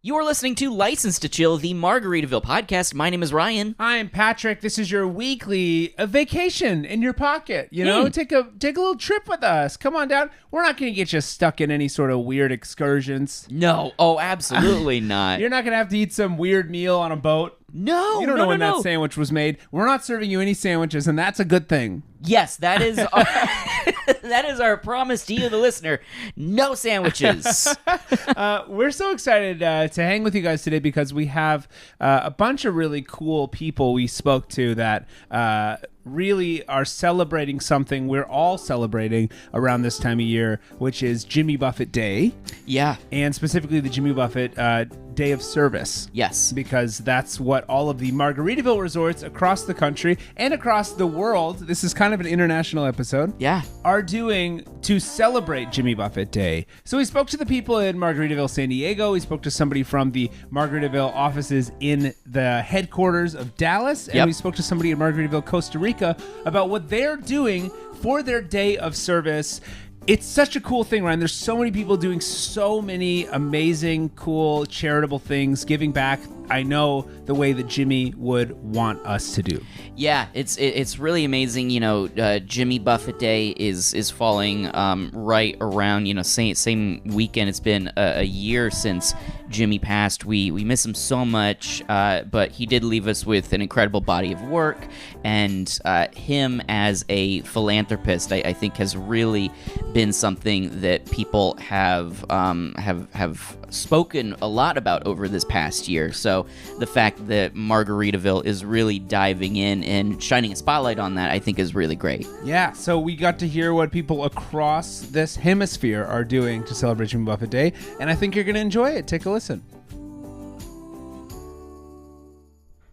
You are listening to License to Chill, the Margaritaville Podcast. My name is Ryan. I'm Patrick. This is your weekly vacation in your pocket. You know, take a little trip with us. Come on down. We're not going to get you stuck in any sort of weird excursions. No. Oh, absolutely not. You're not going to have to eat some weird meal on a boat. No, you don't know when that sandwich was made. We're not serving you any sandwiches, and that's a good thing. Yes, that is that is our promise to you, the listener. No sandwiches. We're so excited to hang with you guys today because we have a bunch of really cool people we spoke to that really are celebrating something we're all celebrating around this time of year, which is Jimmy Buffett Day. Yeah. And specifically the Jimmy Buffett Day of Service. Yes. Because that's what all of the Margaritaville resorts across the country and across the world, this is kind of an international episode, are doing to celebrate Jimmy Buffett Day. So we spoke to the people in Margaritaville, San Diego. We spoke to somebody from the Margaritaville offices in the headquarters of Dallas. And we spoke to somebody in Margaritaville, Costa Rica about what they're doing for their Day of Service. It's such a cool thing, Ryan. There's so many people doing so many amazing, cool, charitable things, giving back. I know the way that Jimmy would want us to do. Yeah, it's really amazing. You know, Jimmy Buffett Day is falling right around same weekend. It's been a year since Jimmy passed. We miss him so much, but he did leave us with an incredible body of work, and him as a philanthropist, I think, has really been something that people have spoken a lot about over this past year. So the fact that Margaritaville is really diving in and shining a spotlight on that, I think, is really great. Yeah, so we got to hear what people across this hemisphere are doing to celebrate Jimmy Buffett Day, and I think you're going to enjoy it. Take a listen.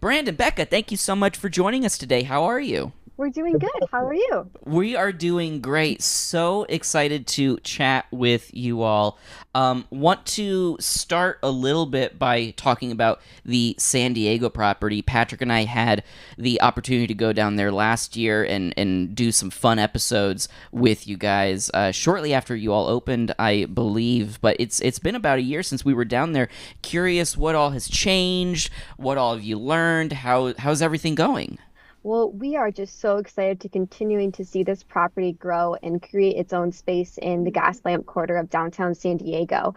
Brandon, Becca, thank you so much for joining us today. How are you? We're doing good. How are you? We are doing great. So excited to chat with you all. Want to start a little bit by talking about the San Diego property. Patrick and I had the opportunity to go down there last year and do some fun episodes with you guys shortly after you all opened, I believe. But it's been about a year since we were down there. Curious what all has changed, what all have you learned, how's everything going? Well, we are just so excited to continuing to see this property grow and create its own space in the Gaslamp quarter of downtown San Diego.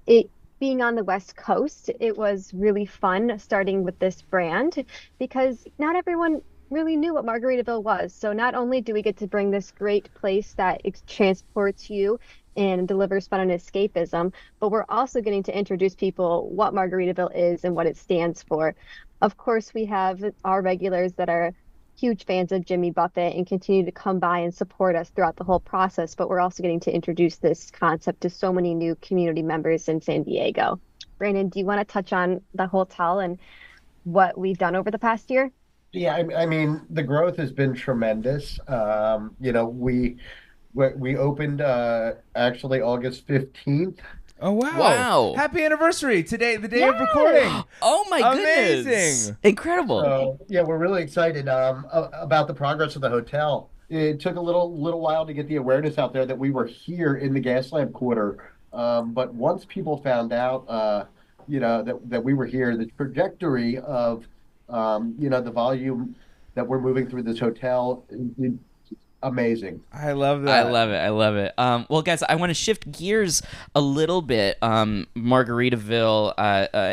It being on the West Coast, it was really fun starting with this brand because not everyone really knew what Margaritaville was. So not only do we get to bring this great place that transports you and delivers fun and escapism, but we're also getting to introduce people what Margaritaville is and what it stands for. Of course, we have our regulars that are huge fans of Jimmy Buffett and continue to come by and support us throughout the whole process, but we're also getting to introduce this concept to so many new community members in San Diego. Brandon, do you want to touch on the hotel and what we've done over the past year? Yeah, I mean, the growth has been tremendous. We opened actually August 15th. Oh, wow. Wow. Happy anniversary today, the day of recording. Oh, my goodness. Amazing. Incredible. So, yeah, we're really excited about the progress of the hotel. It took a little while to get the awareness out there that we were here in the Gaslamp Quarter. But once people found out, that we were here, the trajectory of, the volume that we're moving through this hotel, amazing. I love that. I love it. Well, guys, I want to shift gears a little bit. Margaritaville,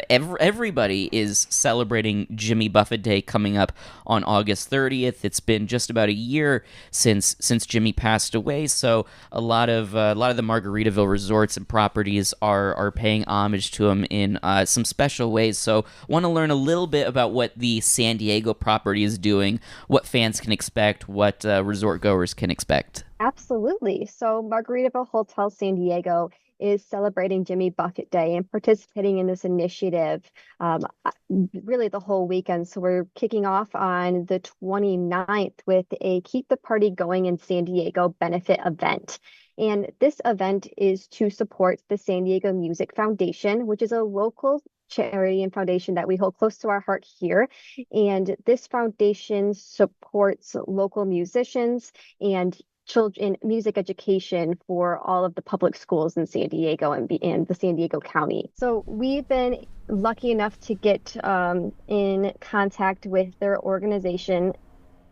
everybody is celebrating Jimmy Buffett Day coming up on August 30th. It's been just about a year since Jimmy passed away, so a lot of the Margaritaville resorts and properties are paying homage to him in some special ways. So, want to learn a little bit about what the San Diego property is doing, what fans can expect, what resort goers can expect. Absolutely. So Margaritaville Hotel San Diego is celebrating Jimmy Buffett Day and participating in this initiative really the whole weekend. So we're kicking off on the 29th with a Keep the Party Going in San Diego benefit event. And this event is to support the San Diego Music Foundation, which is a local charity and foundation that we hold close to our heart here. And this foundation supports local musicians and children music education for all of the public schools in San Diego and the San Diego County. So we've been lucky enough to get in contact with their organization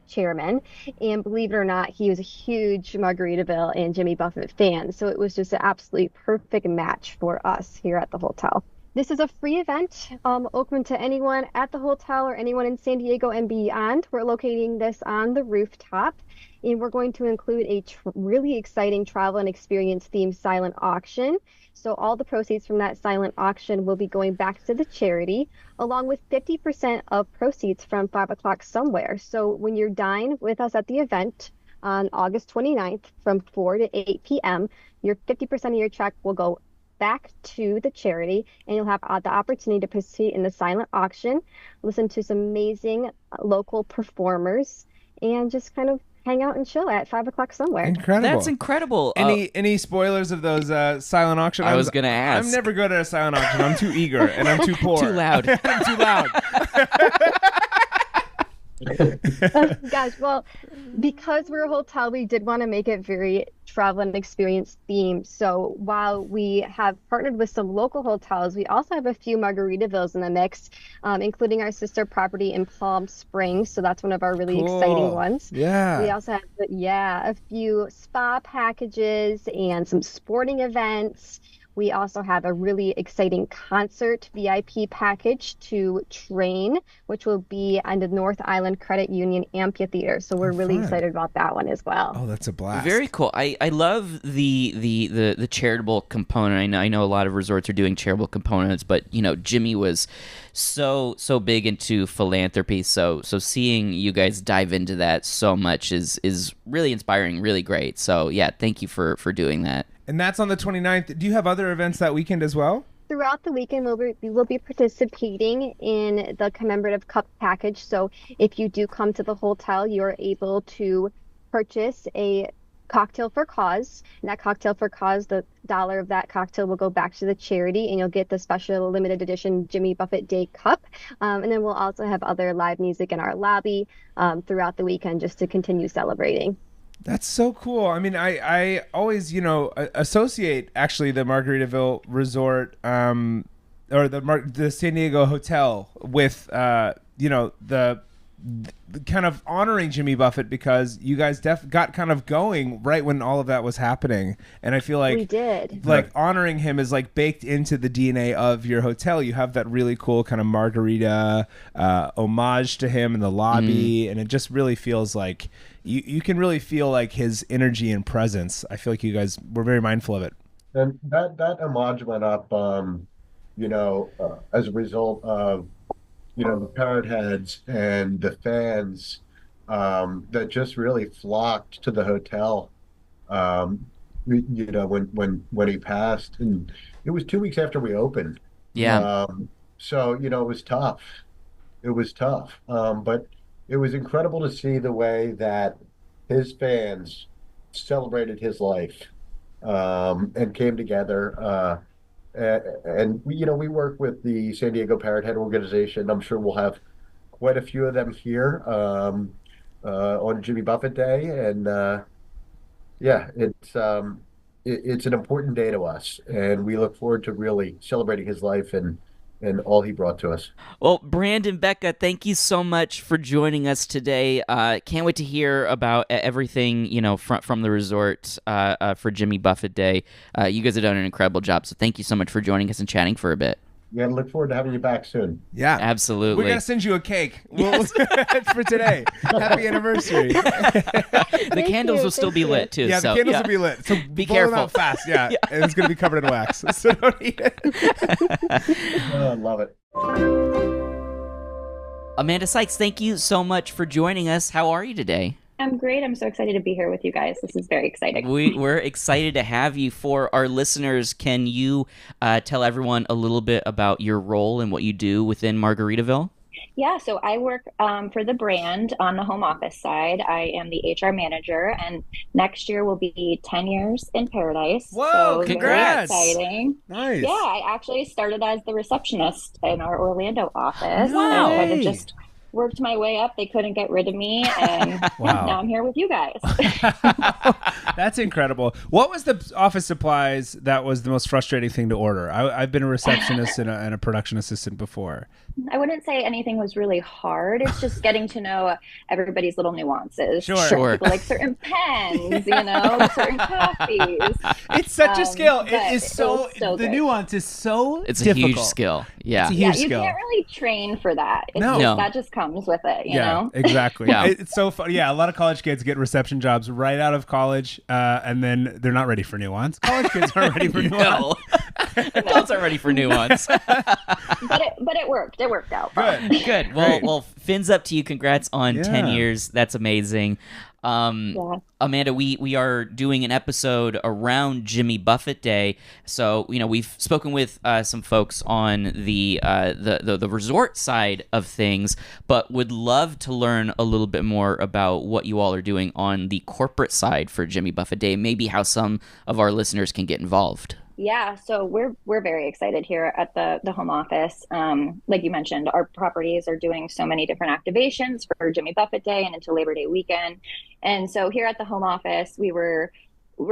chairman, and believe it or not, he was a huge Margaritaville and Jimmy Buffett fan. So it was just an absolutely perfect match for us here at the hotel. This is a free event, open to anyone at the hotel or anyone in San Diego and beyond. We're locating this on the rooftop, and we're going to include a really exciting travel and experience themed silent auction. So all the proceeds from that silent auction will be going back to the charity, along with 50% of proceeds from 5 o'clock somewhere. So when you dine with us at the event on August 29th from 4 to 8 p.m., your 50% of your check will go back to the charity, and you'll have the opportunity to participate in the silent auction, listen to some amazing local performers, and just kind of hang out and chill at 5 o'clock somewhere. Incredible. That's incredible. Any spoilers of those silent auctions? I was going to ask. I'm never good at a silent auction. I'm too eager, and I'm too poor. Too loud. I'm too loud. Gosh, well, because we're a hotel, we did want to make it very travel and experience themed. So while we have partnered with some local hotels, we also have a few Margaritavilles in the mix, including our sister property in Palm Springs. So that's one of our really exciting ones. Yeah. We also have, a few spa packages and some sporting events. We also have a really exciting concert VIP package to Train, which will be on the North Island Credit Union Amphitheater. So we're really excited about that one as well. Oh, that's a blast. Very cool. I love the charitable component. I know a lot of resorts are doing charitable components, but Jimmy was so big into philanthropy. So seeing you guys dive into that so much is really inspiring, really great. So yeah, thank you for doing that. And that's on the 29th. Do you have other events that weekend as well? Throughout the weekend, we will be participating in the commemorative cup package. So if you do come to the hotel, you're able to purchase a cocktail for cause. And that cocktail for cause, the dollar of that cocktail will go back to the charity, and you'll get the special limited edition Jimmy Buffett Day cup. And then we'll also have other live music in our lobby throughout the weekend just to continue celebrating. That's so cool. I mean, I always, associate actually the Margaritaville Resort or the San Diego Hotel with, the kind of honoring Jimmy Buffett, because you guys got kind of going right when all of that was happening. And I feel like we did. Like honoring him is like baked into the DNA of your hotel. You have that really cool kind of margarita homage to him in the lobby. And it just really feels like you can really feel like his energy and presence. I feel like you guys were very mindful of it. And that homage went up, as a result of, the parrot heads and the fans that just really flocked to the hotel, when he passed. And it was 2 weeks after we opened. Yeah. So, it was tough. It was tough. But it was incredible to see the way that his fans celebrated his life and came together. And we work with the San Diego Parrot Head organization. I'm sure we'll have quite a few of them here on Jimmy Buffett Day. And it's an important day to us, and we look forward to really celebrating his life and all he brought to us. Well, Brandon, Becca, thank you so much for joining us today. Can't wait to hear about everything, from the resort for Jimmy Buffett Day. You guys have done an incredible job, so thank you so much for joining us and chatting for a bit. Yeah, look forward to having you back soon. Yeah, absolutely. We're gonna send you a cake for today. Happy anniversary. The candles will still be lit too. Yeah, the candles will be lit. So be blow careful. them out fast. Yeah, and it's gonna be covered in wax. So don't eat it. I love it. Amanda Sykes, thank you so much for joining us. How are you today? I'm great. I'm so excited to be here with you guys. This is very exciting. We're excited to have you. For our listeners, can you tell everyone a little bit about your role and what you do within Margaritaville? Yeah, so I work for the brand on the home office side. I am the HR manager, and next year will be 10 years in paradise. Whoa, so congrats! Very exciting. Nice. Yeah, I actually started as the receptionist in our Orlando office. Wow. And kind of just worked my way up. They couldn't get rid of me, and now I'm here with you guys. That's incredible. What was the office supplies that was the most frustrating thing to order? I've been a receptionist and a production assistant before. I wouldn't say anything was really hard. It's just getting to know everybody's little nuances. Sure. People like certain pens, certain coffees. It's such a skill. It is so the good. nuance is so It's difficult. a huge skill. Yeah. It's a huge you skill. can't really train for that. No. That just comes with it, you know? Exactly. Yeah. It's so fun. Yeah, a lot of college kids get reception jobs right out of college, and then they're not ready for nuance. College kids aren't ready for nuance. No. Adults are ready for nuance. But it worked. It worked out. Good. Well, fins up to you. Congrats on 10 years. That's amazing. Amanda, we are doing an episode around Jimmy Buffett Day. So, we've spoken with some folks on the resort side of things, but would love to learn a little bit more about what you all are doing on the corporate side for Jimmy Buffett Day, maybe how some of our listeners can get involved. Yeah, so we're very excited here at the home office. Like you mentioned, our properties are doing so many different activations for Jimmy Buffett Day and into Labor Day weekend. And so here at the home office, we're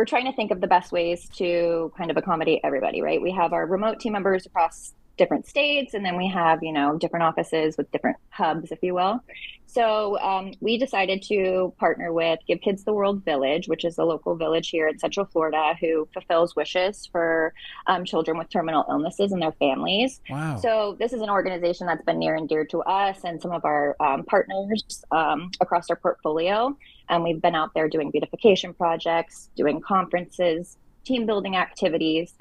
trying to think of the best ways to kind of accommodate everybody, right? We have our remote team members across different states, and then we have, different offices with different hubs, if you will. So we decided to partner with Give Kids the World Village, which is a local village here in Central Florida who fulfills wishes for children with terminal illnesses and their families. Wow. So this is an organization that's been near and dear to us and some of our partners across our portfolio. And we've been out there doing beautification projects, doing conferences, team building activities.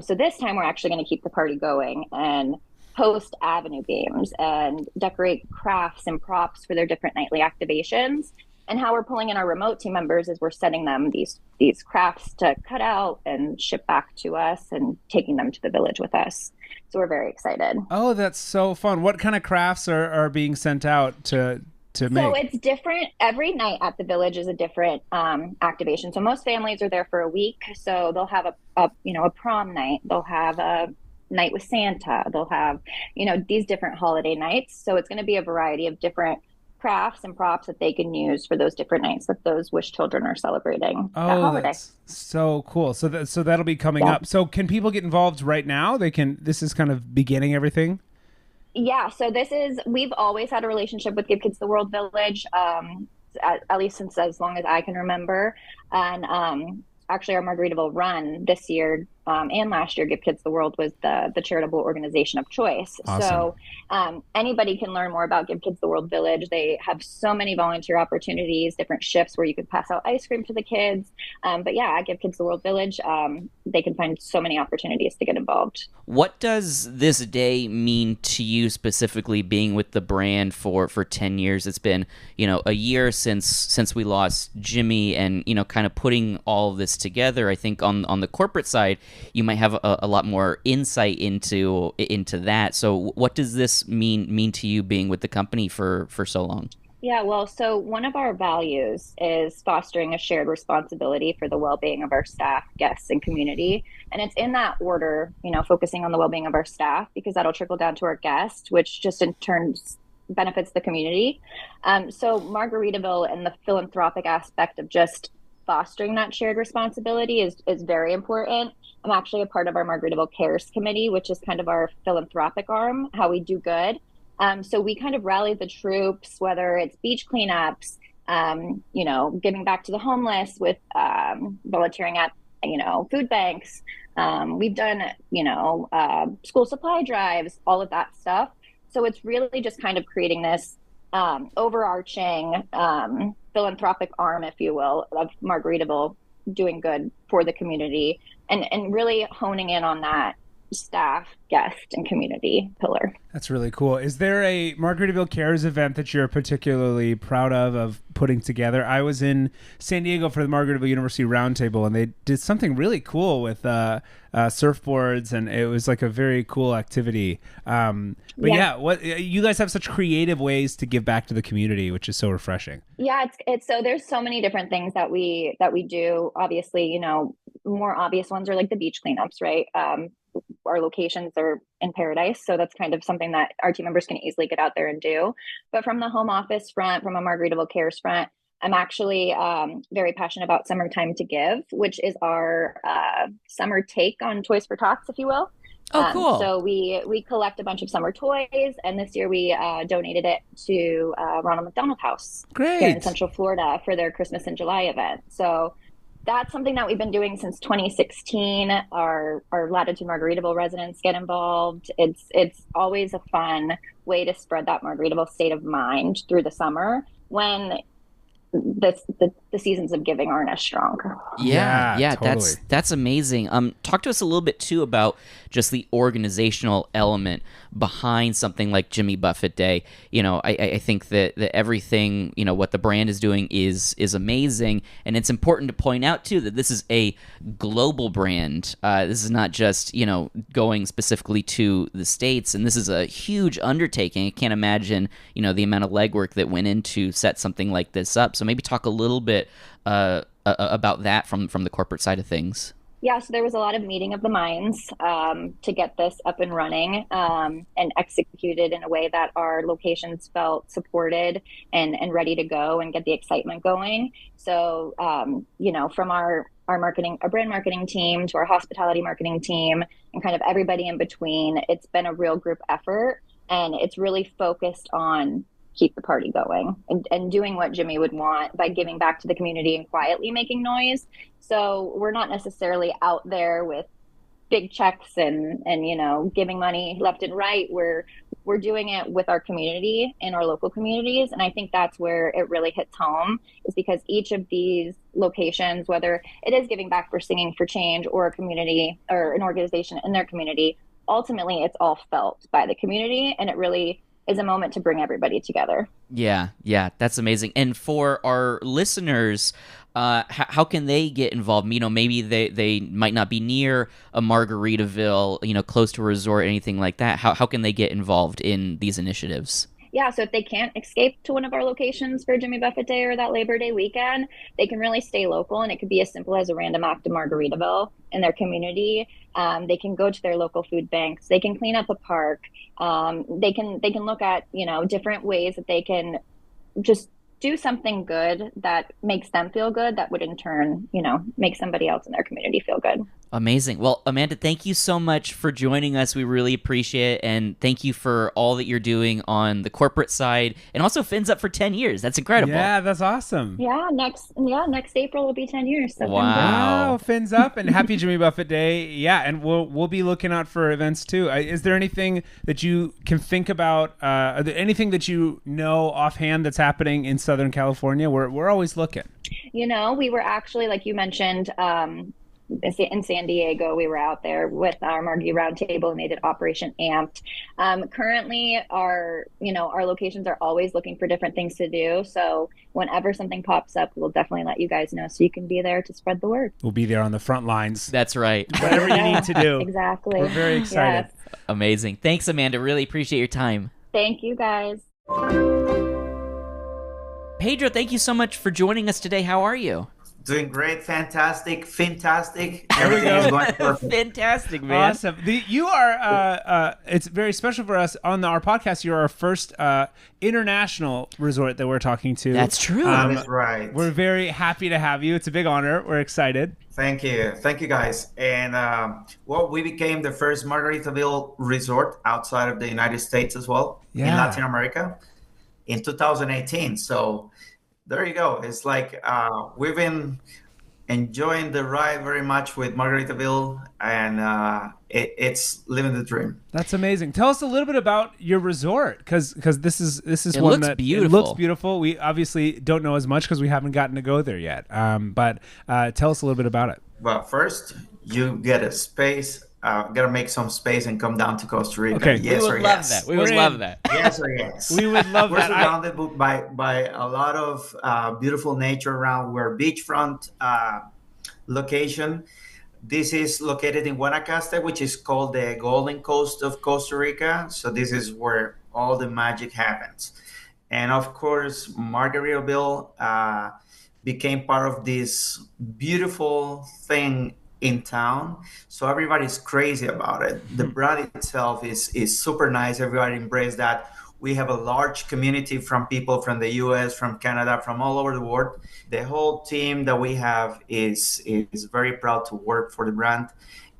So this time we're actually going to keep the party going and host avenue games and decorate crafts and props for their different nightly activations. And how we're pulling in our remote team members is we're sending them these crafts to cut out and ship back to us and taking them to the village with us. So we're very excited. Oh, that's so fun. What kind of crafts are being sent out to make? So it's different. Every night at the village is a different activation. So most families are there for a week. So they'll have a prom night. They'll have a night with Santa. They'll have, these different holiday nights. So it's going to be a variety of different crafts and props that they can use for those different nights that those wish children are celebrating that holiday. That's so cool. So that'll be coming up. So can people get involved right now? This is kind of beginning everything. Yeah, so we've always had a relationship with Give Kids the World Village, at least since as long as I can remember. And actually our Margaritaville run this year and last year, Give Kids the World was the charitable organization of choice. Awesome. So anybody can learn more about Give Kids the World Village. They have so many volunteer opportunities, different shifts where you can pass out ice cream to the kids. But yeah, at Give Kids the World Village, they can find so many opportunities to get involved. What does this day mean to you specifically, being with the brand for 10 years? It's been, a year since we lost Jimmy, and, kind of putting all of this together. I think on the corporate side, you might have a lot more insight into that. So what does this mean to you, being with the company for so long? Yeah, well, so one of our values is fostering a shared responsibility for the well-being of our staff, guests, and community. And it's in that order, focusing on the well-being of our staff, because that'll trickle down to our guests, which just in turn benefits the community. So Margaritaville and the philanthropic aspect of just fostering that shared responsibility is very important. I'm actually a part of our Margaritaville Cares Committee, which is kind of our philanthropic arm, how we do good. So we kind of rally the troops, whether it's beach cleanups, giving back to the homeless with volunteering at, food banks. We've done, school supply drives, all of that stuff. So it's really just kind of creating this overarching philanthropic arm, if you will, of Margaritaville doing good for the community and really honing in on that staff, guest, and community pillar. That's really cool. Is there a Margaritaville Cares event that you're particularly proud of putting together? I was in San Diego for the Margaritaville University Roundtable, and they did something really cool with surfboards, and it was like a very cool activity. What you guys have such creative ways to give back to the community, which is so refreshing. Yeah, it's so there's so many different things that we do. Obviously, more obvious ones are like the beach cleanups, right? our locations are in paradise. So that's kind of something that our team members can easily get out there and do. But from the home office front, from a Margaritaville Cares front, I'm actually very passionate about Summertime to Give, which is our summer take on Toys for Tots, if you will. Oh, cool. So we collect a bunch of summer toys, and this year we donated it to Ronald McDonald House here in Central Florida for their Christmas in July event. So that's something that we've been doing since 2016. Our Latitude Margaritaville residents get involved. It's always a fun way to spread that Margaritaville state of mind through the summer when the seasons of giving aren't as strong. Yeah, totally. that's amazing. Talk to us a little bit too about just the organizational element behind something like Jimmy Buffett Day. I think that everything, what the brand is doing is amazing, and it's important to point out too that this is a global brand. This is not just going specifically to the States, and this is a huge undertaking. I can't imagine the amount of legwork that went into set something like this up. So maybe talk a little bit about that from the corporate side of things. Yeah, so there was a lot of meeting of the minds to get this up and running and executed in a way that our locations felt supported and ready to go and get the excitement going. So, from our brand marketing team to our hospitality marketing team and kind of everybody in between, it's been a real group effort, and it's really focused on keep the party going and doing what Jimmy would want by giving back to the community and quietly making noise. So we're not necessarily out there with big checks and giving money left and right. We're doing it with our community and our local communities. And I think that's where it really hits home, is because each of these locations, whether it is giving back for Singing for Change or a community or an organization in their community, ultimately it's all felt by the community, and it really is a moment to bring everybody together. Yeah, that's amazing. And for our listeners, how can they get involved? Maybe they might not be near a Margaritaville, close to a resort, anything like that. How can they get involved in these initiatives? Yeah, so if they can't escape to one of our locations for Jimmy Buffett Day or that Labor Day weekend, they can really stay local, and it could be as simple as a random act of Margaritaville in their community. They can go to their local food banks. They can clean up a park. They can look at different ways that they can just do something good that makes them feel good, that would in turn make somebody else in their community feel good. Amazing. Well, Amanda, thank you so much for joining us. We really appreciate it, and thank you for all that you're doing on the corporate side, and also Fins Up for 10 years. That's incredible. Yeah, that's awesome. Yeah, next April will be 10 years. So wow, Fins Up, and happy Jimmy Buffett Day. Yeah, and we'll be looking out for events too. Is there anything that you can think about? Are there anything that you know offhand that's happening in Southern California? We're always looking. We were actually, like you mentioned, in San Diego, we were out there with our Margie Roundtable, and they did Operation Amped. Currently, our locations are always looking for different things to do. So whenever something pops up, we'll definitely let you guys know so you can be there to spread the word. We'll be there on the front lines. That's right. Whatever you need to do. Exactly. We're very excited. Yes. Amazing. Thanks, Amanda. Really appreciate your time. Thank you, guys. Pedro, thank you so much for joining us today. How are you? Doing great, fantastic. Everything is going perfect. Fantastic, man. Awesome. You are, it's very special for us on our podcast. You're our first international resort that we're talking to. That's true. That's right. We're very happy to have you. It's a big honor. We're excited. Thank you, guys. And we became the first Margaritaville resort outside of the United States as well, in Latin America, in 2018. So there you go. It's like we've been enjoying the ride very much with Margaritaville, and it's living the dream. That's amazing. Tell us a little bit about your resort, because this is it one looks that beautiful. It looks beautiful. We obviously don't know as much because we haven't gotten to go there yet. But tell us a little bit about it. Well, first you get a space. Gotta make some space and come down to Costa Rica. Okay. Yes or yes. We would love that. Yes or yes. We would love We're that. surrounded by a lot of beautiful nature around. We're a beachfront location. This is located in Guanacaste, which is called the Golden Coast of Costa Rica. So this is where all the magic happens. And of course, Margaritaville became part of this beautiful thing in town, so everybody's crazy about it. The brand itself is super nice. Everybody embraced that. We have a large community from people from the US, from Canada, from all over the world. The whole team that we have is very proud to work for the brand,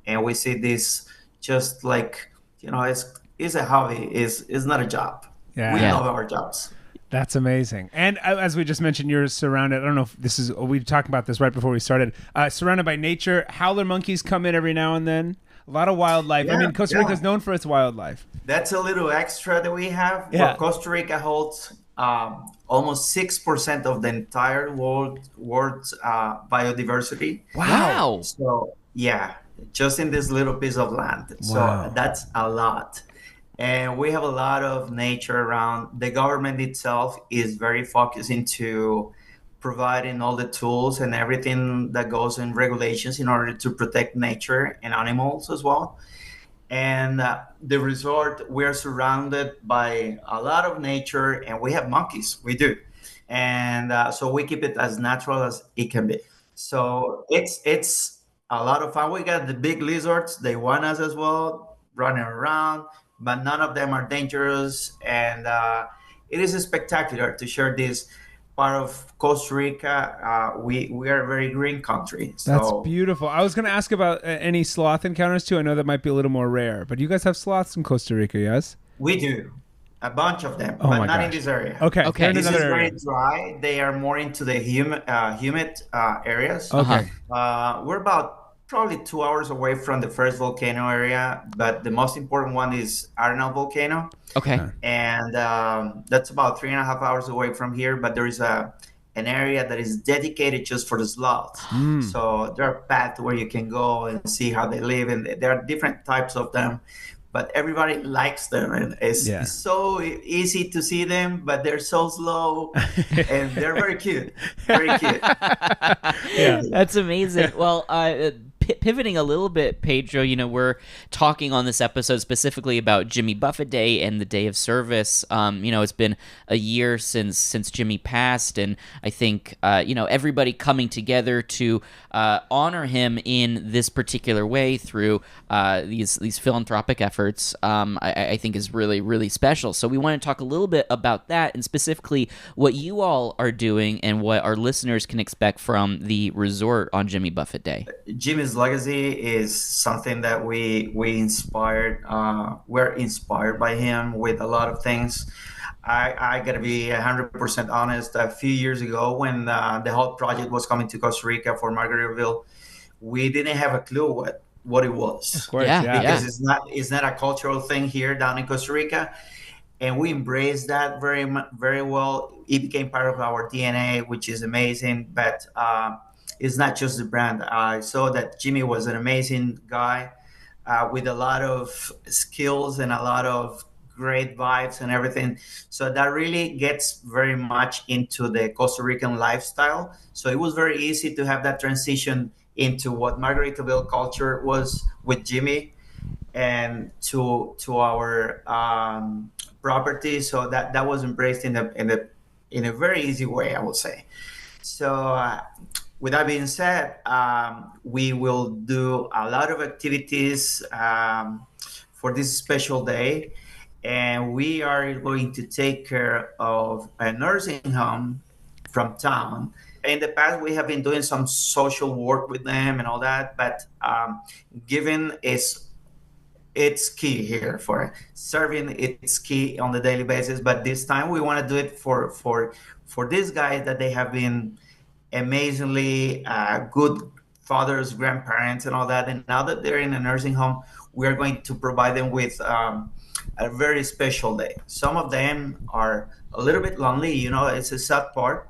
and we see this just like, it's a hobby. It's not a job. We love our jobs. That's amazing. And as we just mentioned, you're surrounded, I don't know if this is, we talked about this right before we started, surrounded by nature. Howler monkeys come in every now and then. A lot of wildlife. I mean, Costa Rica is known for its wildlife. That's a little extra that we have. Yeah. Well, Costa Rica holds almost 6% of the entire world's biodiversity. Wow. So, yeah, just in this little piece of land. So that's a lot. And we have a lot of nature around. The government itself is very focused into providing all the tools and everything that goes in regulations in order to protect nature and animals as well. And the resort, we're surrounded by a lot of nature, and we have monkeys. We do. And so we keep it as natural as it can be. So it's a lot of fun. We got the big lizards. They want us as well, running around, but none of them are dangerous. And it is spectacular to share this part of Costa Rica. We are a very green country. So. That's beautiful. I was going to ask about any sloth encounters too. I know that might be a little more rare, but you guys have sloths in Costa Rica, yes? We do. A bunch of them, but not in this area. Okay. This is very dry. They are more into the humid areas. Okay. We're about probably 2 hours away from the first volcano area, but the most important one is Arenal volcano. Okay. And that's about 3.5 hours away from here, but there is an area that is dedicated just for the sloths. So there are paths where you can go and see how they live, and there are different types of them, but everybody likes them, and it's so easy to see them, but they're so slow, and they're very cute. Very cute. That's amazing. Well, pivoting a little bit, Pedro, we're talking on this episode specifically about Jimmy Buffett Day and the Day of Service. It's been a year since Jimmy passed, and I think everybody coming together to honor him in this particular way through these philanthropic efforts, I think is really, really special. So we want to talk a little bit about that, and specifically what you all are doing and what our listeners can expect from the resort on Jimmy Buffett Day. Jimmy's legacy is something that we inspired. We're inspired by him with a lot of things. I gotta be 100% honest. A few years ago, when the whole project was coming to Costa Rica for Margaritaville, we didn't have a clue what it was. Of course, because it's not a cultural thing here down in Costa Rica, and we embraced that very, very well. It became part of our DNA, which is amazing. But it's not just the brand. I saw that Jimmy was an amazing guy with a lot of skills and a lot of great vibes and everything. So that really gets very much into the Costa Rican lifestyle. So it was very easy to have that transition into what Margaritaville culture was with Jimmy and to our property. So that was embraced in a very easy way, I would say. So with that being said, we will do a lot of activities for this special day, and we are going to take care of a nursing home from town. In the past, we have been doing some social work with them and all that, but giving it's key here for serving. It's key on the daily basis, but this time we want to do it for these guys that they have been amazingly good fathers, grandparents, and all that. And now that they're in a nursing home, we are going to provide them with a very special day. Some of them are a little bit lonely, it's a sad part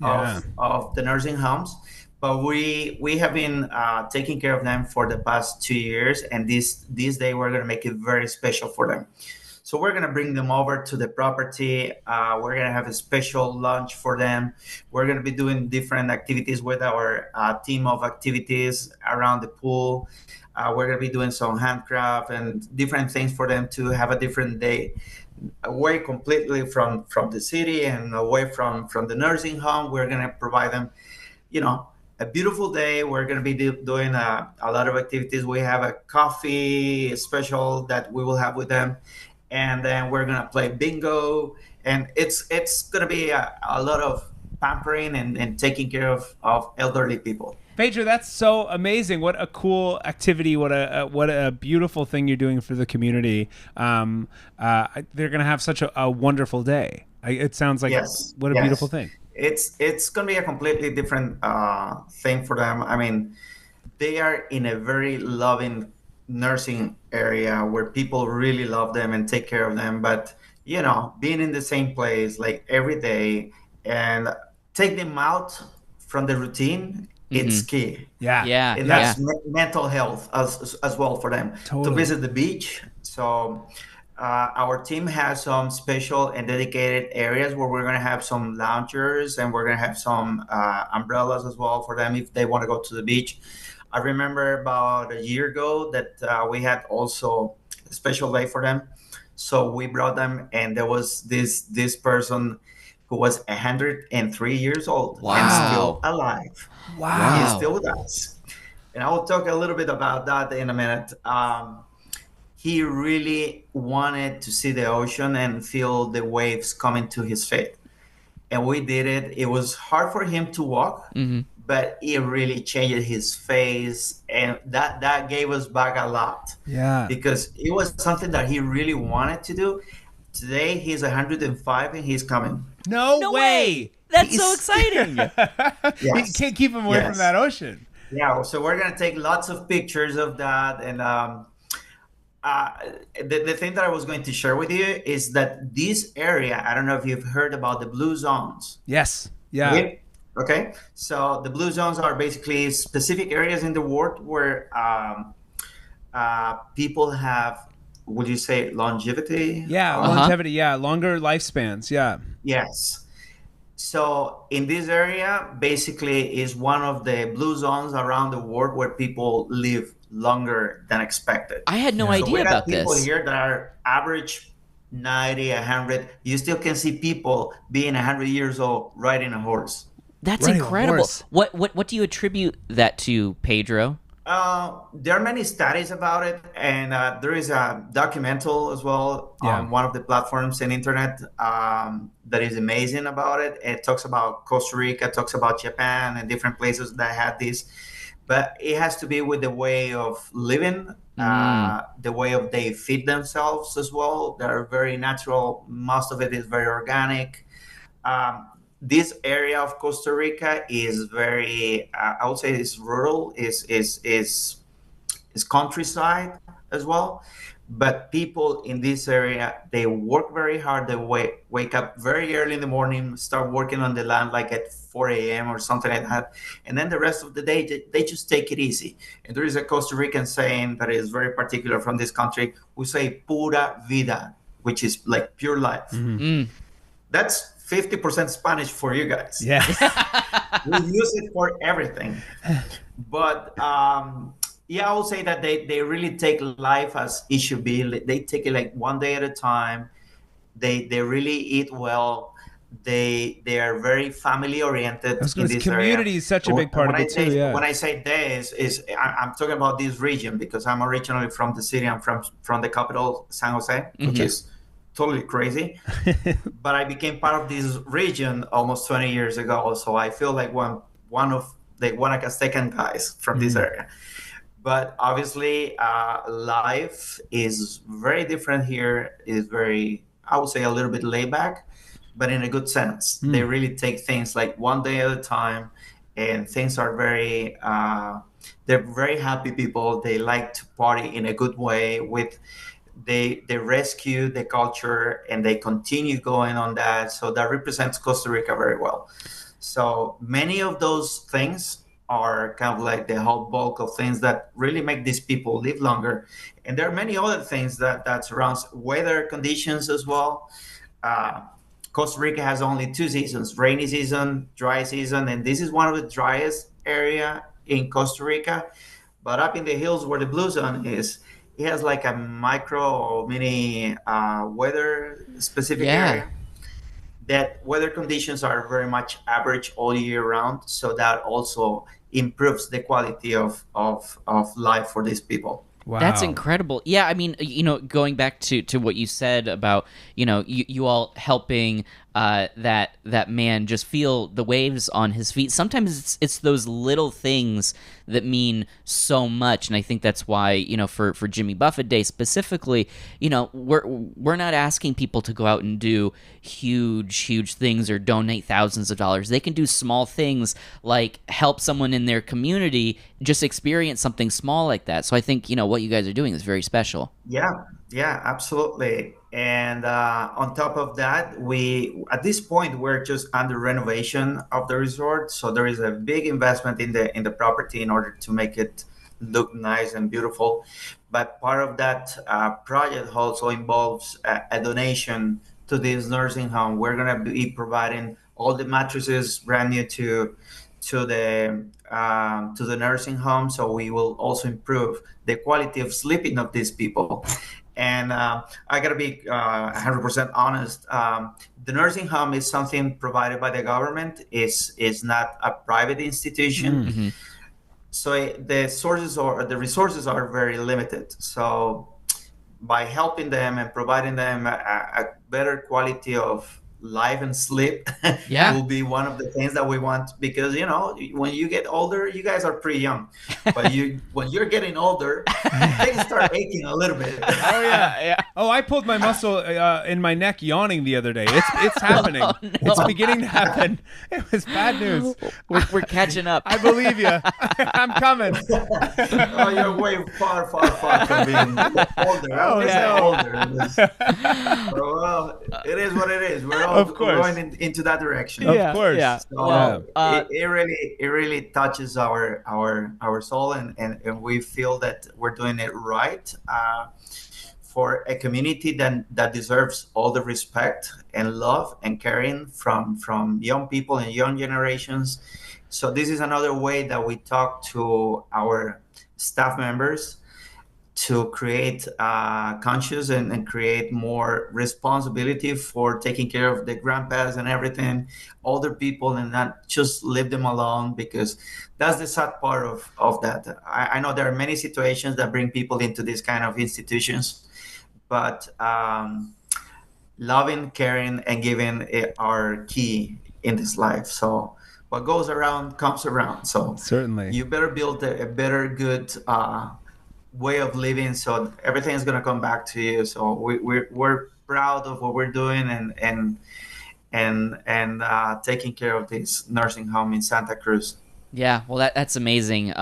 of the nursing homes. But we have been taking care of them for the past 2 years, and this day we're going to make it very special for them. So we're going to bring them over to the property. We're going to have a special lunch for them. We're going to be doing different activities with our team of activities around the pool. We're going to be doing some handcraft and different things for them to have a different day away completely from the city and away from the nursing home. We're going to provide them, a beautiful day. We're going to be doing a lot of activities. We have a coffee special that we will have with them. And then we're going to play bingo. And it's going to be a lot of pampering and taking care of elderly people. Pedro, that's so amazing. What a cool activity. What a beautiful thing you're doing for the community. They're going to have such a wonderful day. It sounds like what a beautiful thing. It's going to be a completely different thing for them. I mean, they are in a very loving nursing area where people really love them and take care of them. But, being in the same place like every day and take them out from the routine, it's key. Yeah. And that's mental health as well for them. Totally. To visit the beach. So our team has some special and dedicated areas where we're going to have some loungers and we're going to have some umbrellas as well for them if they want to go to the beach. I remember about a year ago that we had also a special day for them. So we brought them, and there was this person who was 103 years old and still alive. Wow. He's still with us. And I will talk a little bit about that in a minute. He really wanted to see the ocean and feel the waves coming to his feet. And we did it. It was hard for him to walk, but it really changed his face. And that gave us back a lot. Yeah. Because it was something that he really wanted to do. Today, he's 105 and he's coming. No way. That's so exciting. You can't keep him away from that ocean. Yeah, so we're going to take lots of pictures of that. And the thing that I was going to share with you is that this area, I don't know if you've heard about the blue zones. Yes. Yeah. Okay. So the blue zones are basically specific areas in the world where people have, would you say, longevity? Yeah, longevity. Yeah, longer lifespans. Yeah. Yes. So in this area, basically, is one of the blue zones around the world where people live longer than expected. I had no idea about this. People here that are average 90, 100. You still can see people being 100 years old riding a horse. That's incredible. What do you attribute that to, Pedro? There are many studies about it, and there is a documental as well on one of the platforms in internet that is amazing about it. It talks about Costa Rica, talks about Japan and different places that had this, but it has to be with the way of living, the way of they feed themselves as well. They're very natural. Most of it is very organic. This area of Costa Rica is very, I would say, it's rural, is countryside as well. But people in this area, they work very hard. They wake up very early in the morning, start working on the land like at 4 a.m. or something like that. And then the rest of the day, they just take it easy. And there is a Costa Rican saying that is very particular from this country. We say pura vida, which is like pure life. That's 50% Spanish for you guys. Yes. We use it for everything. But I would say that they really take life as it should be. They take it like one day at a time. They really eat well. They are very family oriented. Community is such a big part of it too. Yeah. When I say they, I'm talking about this region because I'm originally from the city. I'm from the capital, San Jose, which is totally crazy. But I became part of this region almost 20 years ago. So I feel like one of the Aztecan guys from this area. But obviously, life is very different here. Is very, I would say, a little bit laid back, but in a good sense. They really take things like one day at a time, and things are very, they're very happy people. They like to party in a good way they rescue the culture and they continue going on that. So that represents Costa Rica very well. So many of those things are kind of like the whole bulk of things that really make these people live longer. And there are many other things that surrounds weather conditions as well. Costa Rica has only 2 seasons, rainy season, dry season. And this is one of the driest area in Costa Rica. But up in the hills where the blue zone is, it has like a micro or mini weather specific area. That weather conditions are very much average all year round. So that also improves the quality of life for these people. Wow. That's incredible. Yeah, I mean, going back to what you said about, you all helping that man just feel the waves on his feet. Sometimes it's those little things that mean so much, and I think that's why, for Jimmy Buffett Day specifically, we're not asking people to go out and do huge things or donate thousands of dollars. They can do small things like help someone in their community just experience something small like that. So I think, what you guys are doing is very special. Yeah, absolutely. And on top of that, at this point we're just under renovation of the resort, so there is a big investment in the property in order to make it look nice and beautiful. But part of that project also involves a donation to this nursing home. We're gonna be providing all the mattresses brand new to the nursing home, so we will also improve the quality of sleeping of these people. And I gotta be 100% honest. The nursing home is something provided by the government. Is not a private institution. Mm-hmm. So the resources are very limited. So by helping them and providing them a better quality of life and sleep will be one of the things that we want, because when you get older, you guys are pretty young, but when you're getting older, things start aching a little bit. I pulled my muscle in my neck yawning the other day. It's happening. Oh, no. It's beginning to happen. It was bad news. We're catching up. I believe you. I'm coming. You're way far from being older. Older. Well, it is what it is. We're all going into that direction. Of course. Yeah. So, it really touches our soul, and we feel that we're doing it right for a community that deserves all the respect and love and caring from young people and young generations. So this is another way that we talk to our staff members to create conscious and create more responsibility for taking care of the grandpas and everything, older people, and not just leave them alone, because that's the sad part of that. I know there are many situations that bring people into these kind of institutions, but loving, caring, and giving are key in this life. So what goes around comes around. So certainly you better build a better, good way of living, so everything is going to come back to you. So we're proud of what we're doing and taking care of this nursing home in Santa Cruz. Yeah, well, that's amazing.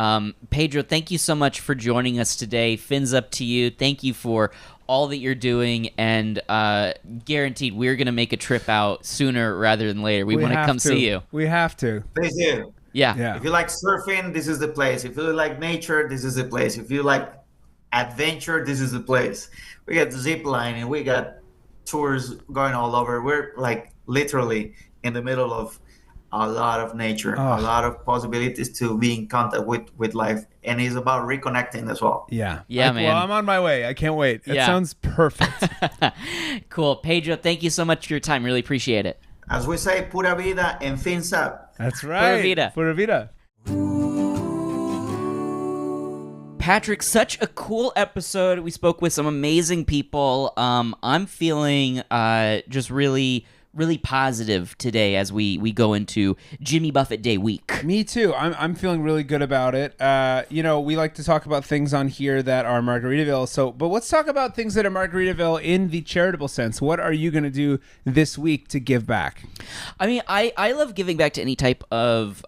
Pedro, thank you so much for joining us today. Fins up to you. Thank you for all that you're doing, and guaranteed we're going to make a trip out sooner rather than later. We want to come see you. We have to. Please do. Yeah. If you like surfing, this is the place. If you like nature, this is the place. If you like adventure, this is the place. We got zip lining, we got tours going all over. We're like literally in the middle of a lot of nature, a lot of possibilities to be in contact with life, and it's about reconnecting as well. Man. Well, I'm on my way. I can't wait. It sounds perfect. Cool. Pedro, thank you so much for your time. Really appreciate it. As we say, pura vida and fins up. That's right. Pura vida. Patrick, such a cool episode. We spoke with some amazing people. I'm feeling just really positive today as we go into Jimmy Buffett Day week. Me too. I'm feeling really good about it. We like to talk about things on here that are Margaritaville. But let's talk about things that are Margaritaville in the charitable sense. What are you going to do this week to give back? I mean, I love giving back to any type of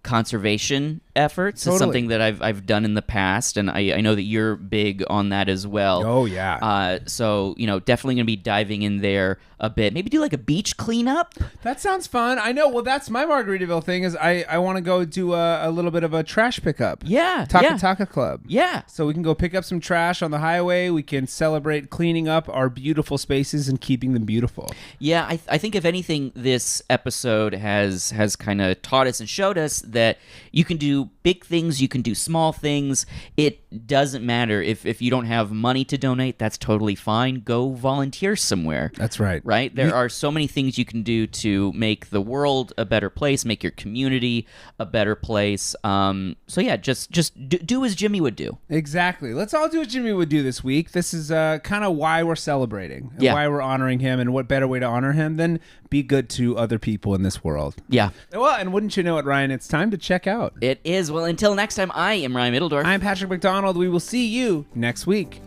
conservation efforts. Totally. It's something that I've done in the past, and I know that you're big on that as well. Oh, yeah. So, definitely going to be diving in there a bit. Maybe do like a beach cleanup. That sounds fun. I know. Well, that's my Margaritaville thing is I want to go do a little bit of a trash pickup. Yeah. Taka Club. Yeah. So we can go pick up some trash on the highway. We can celebrate cleaning up our beautiful spaces and keeping them beautiful. Yeah. I think if anything, this episode has kind of taught us and showed us that you can do do big things, you can do small things. It doesn't matter. If you don't have money to donate, that's totally fine. Go volunteer somewhere. That's right. Right? There are so many things you can do to make the world a better place, make your community a better place. So yeah, just do as Jimmy would do. Exactly. Let's all do what Jimmy would do this week. This is kind of why we're celebrating and why we're honoring him, and what better way to honor him than be good to other people in this world. Yeah. Well, and wouldn't you know it, Ryan, it's time to check out. It is. Well, until next time, I am Ryan Middledorf. I'm Patrick McDonald. We will see you next week.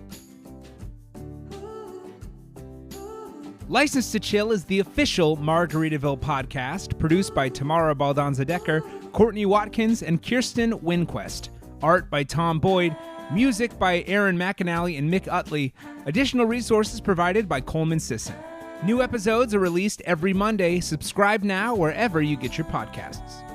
License to Chill is the official Margaritaville podcast, produced by Tamara Baldanza-Decker, Courtney Watkins, and Kirsten Winquest. Art by Tom Boyd. Music by Aaron McAnally and Mick Utley. Additional resources provided by Coleman Sisson. New episodes are released every Monday. Subscribe now wherever you get your podcasts.